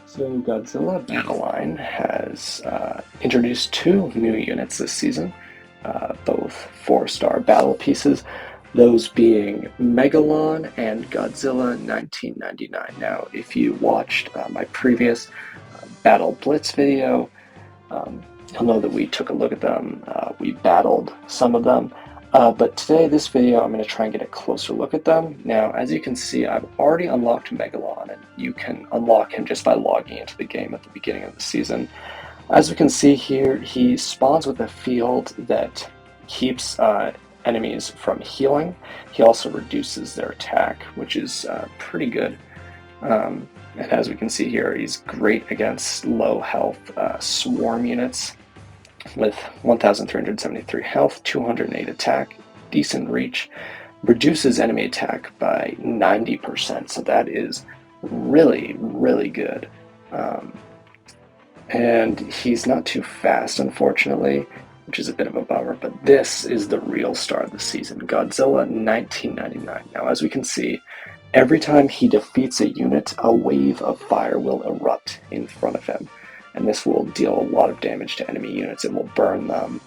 So Godzilla Battleline has introduced two new units this season, both four-star battle pieces, those being Megalon and Godzilla 1999. Now, if you watched my previous Battle Blitz video, um, you'll know that we took a look at them. We battled some of them. But today, this video, I'm going to try and get a closer look at them. Now, as you can see, I've already unlocked Megalon, and you can unlock him just by logging into the game at the beginning of the season. As we can see here, he spawns with a field that keeps enemies from healing. He also reduces their attack, which is pretty good. And as we can see here, he's great against low health swarm units with 1,373 health, 208 attack, decent reach, reduces enemy attack by 90%, so that is really, really good. And he's not too fast, unfortunately, which is a bit of a bummer, but this is the real star of the season, Godzilla 1999. Now, as we can see, every time he defeats a unit, a wave of fire will erupt in front of him, and this will deal a lot of damage to enemy units. It will burn them.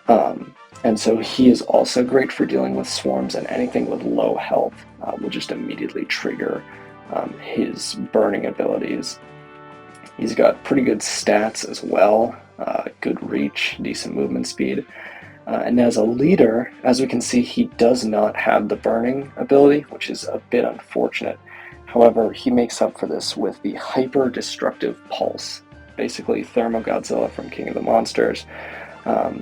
And so he is also great for dealing with swarms, and anything with low health will just immediately trigger his burning abilities. He's got pretty good stats as well, good reach, decent movement speed. And as a leader, as we can see, he does not have the burning ability, which is a bit unfortunate. However, he makes up for this with the hyper-destructive pulse, basically Thermo Godzilla from King of the Monsters.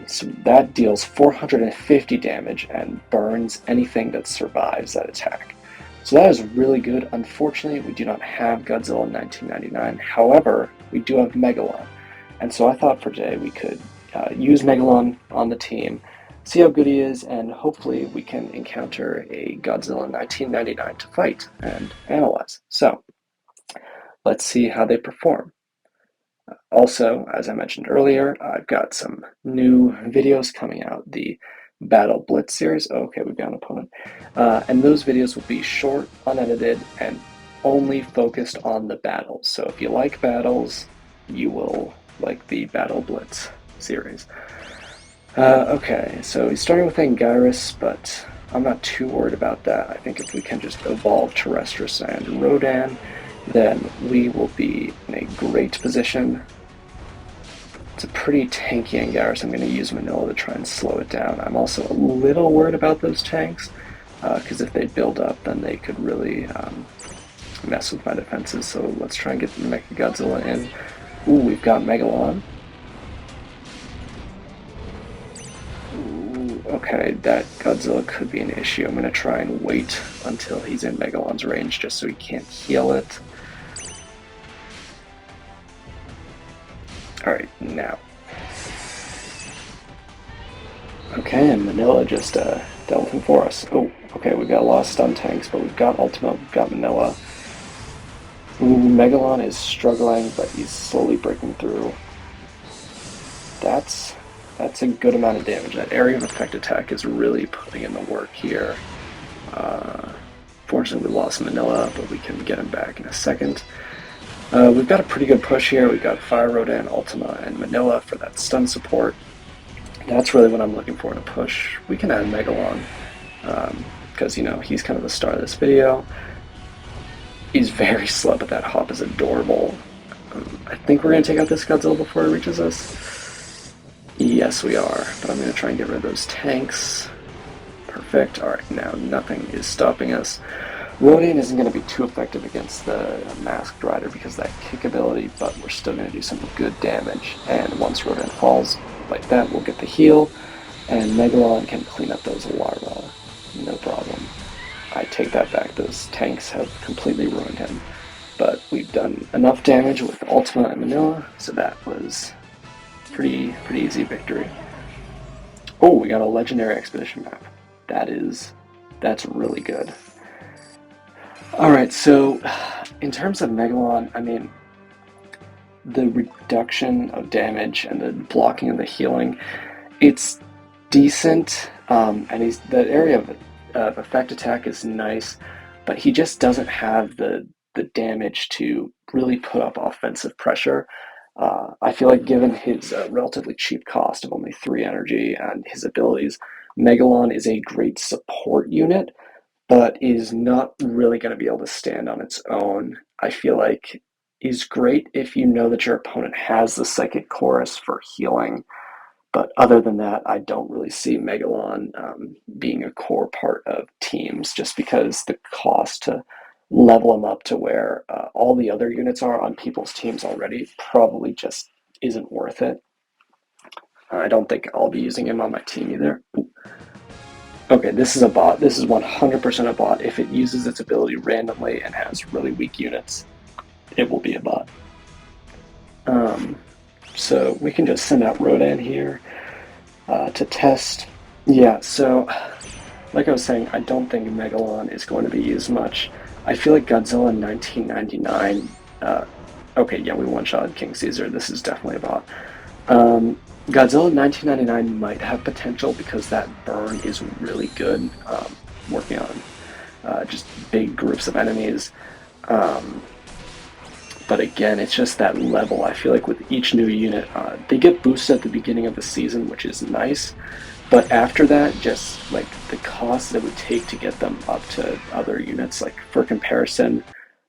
So that deals 450 damage and burns anything that survives that attack. So that is really good. Unfortunately, we do not have Godzilla 1999. However, we do have Megalon. And so I thought for today we could use Megalon on the team, see how good he is, and hopefully we can encounter a Godzilla 1999 to fight and analyze. So let's see how they perform. Also, as I mentioned earlier, I've got some new videos coming out, the Battle Blitz series. Oh, okay, we've got an opponent. And those videos will be short, unedited, and only focused on the battles. So if you like battles, you will like the Battle Blitz series. Okay, so he's starting with Anguirus, but I'm not too worried about that. I think if we can just evolve Terrestrius and Rodan, then we will be in a great position. It's a pretty tanky Anguirus. I'm going to use Manila to try and slow it down. I'm also a little worried about those tanks, because if they build up, then they could really mess with my defenses. So let's try and get Mechagodzilla in. Ooh, we've got Megalon. Ooh, okay, that Godzilla could be an issue. I'm going to try and wait until he's in Megalon's range just so he can't heal it. Alright, now. Okay, and Manila just dealt him for us. Oh, okay, we got a lot of stun tanks, but we've got Ultima, we've got Manila. Ooh, Megalon is struggling, but he's slowly breaking through. That's a good amount of damage. That area of effect attack is really putting in the work here. Fortunately, we lost Manila, but we can get him back in a second. We've got a pretty good push here. We've got Fire Rodan, Ultima, and Manila for that stun support. That's really what I'm looking for in a push. We can add Megalon, because, you know, he's kind of the star of this video. He's very slow, but that hop is adorable. I think we're going to take out this Godzilla before he reaches us. Yes, we are, but I'm going to try and get rid of those tanks. Perfect. Alright, now nothing is stopping us. Rodan isn't going to be too effective against the Masked Rider because of that kick ability, but we're still going to do some good damage. And once Rodan falls like that, we'll get the heal, and Megalon can clean up those larvae. No problem. I take that back. Those tanks have completely ruined him. But we've done enough damage with Ultima and Manila, so that was pretty easy victory. Oh, we got a legendary expedition map. That's really good. Alright, so in terms of Megalon, I mean, the reduction of damage and the blocking of the healing, it's decent, and that area of effect attack is nice, but he just doesn't have the the damage to really put up offensive pressure. I feel like given his relatively cheap cost of only 3 energy and his abilities, Megalon is a great support unit, but is not really going to be able to stand on its own. I feel like he's great if you know that your opponent has the Psychic Chorus for healing, but other than that, I don't really see Megalon being a core part of teams just because the cost to level him up to where all the other units are on people's teams already probably just isn't worth it. I don't think I'll be using him on my team either. Okay, this is a bot. This is 100% a bot. If it uses its ability randomly and has really weak units, it will be a bot. So we can just send out Rodan here to test. Yeah, so like I was saying, I don't think Megalon is going to be used much. I feel like Godzilla 1999. Okay, yeah, we one-shot King Caesar. This is definitely a bot. Godzilla 1999 might have potential because that burn is really good, working on just big groups of enemies. But again, it's just that level. I feel like with each new unit, they get boosted at the beginning of the season, which is nice. But after that, just like the cost that it would take to get them up to other units, like for comparison,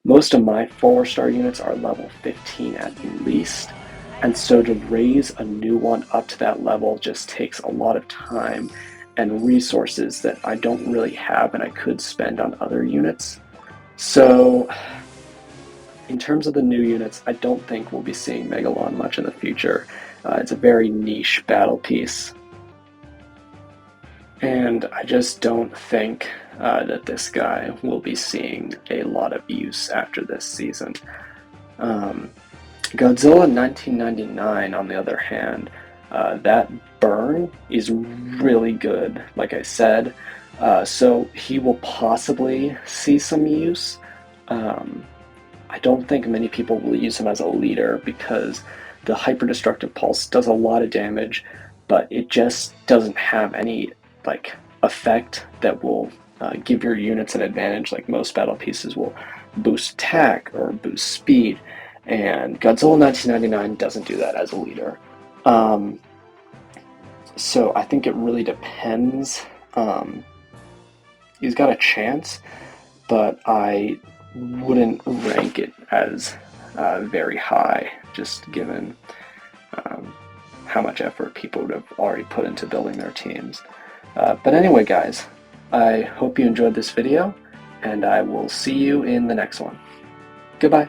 most of my 4-star units are level 15 at least. And so to raise a new one up to that level just takes a lot of time and resources that I don't really have and I could spend on other units. So in terms of the new units, I don't think we'll be seeing Megalon much in the future. It's a very niche battle piece. And I just don't think that this guy will be seeing a lot of use after this season. Godzilla 1999, on the other hand, that burn is really good, like I said. So he will possibly see some use. I don't think many people will use him as a leader because the hyper-destructive pulse does a lot of damage, but it just doesn't have any like effect that will give your units an advantage. Like most battle pieces will boost attack or boost speed, and Godzilla 1999 doesn't do that as a leader. So I think it really depends. He's got a chance, but I wouldn't rank it as very high, just given how much effort people would have already put into building their teams. But anyway, guys, I hope you enjoyed this video, and I will see you in the next one. Goodbye.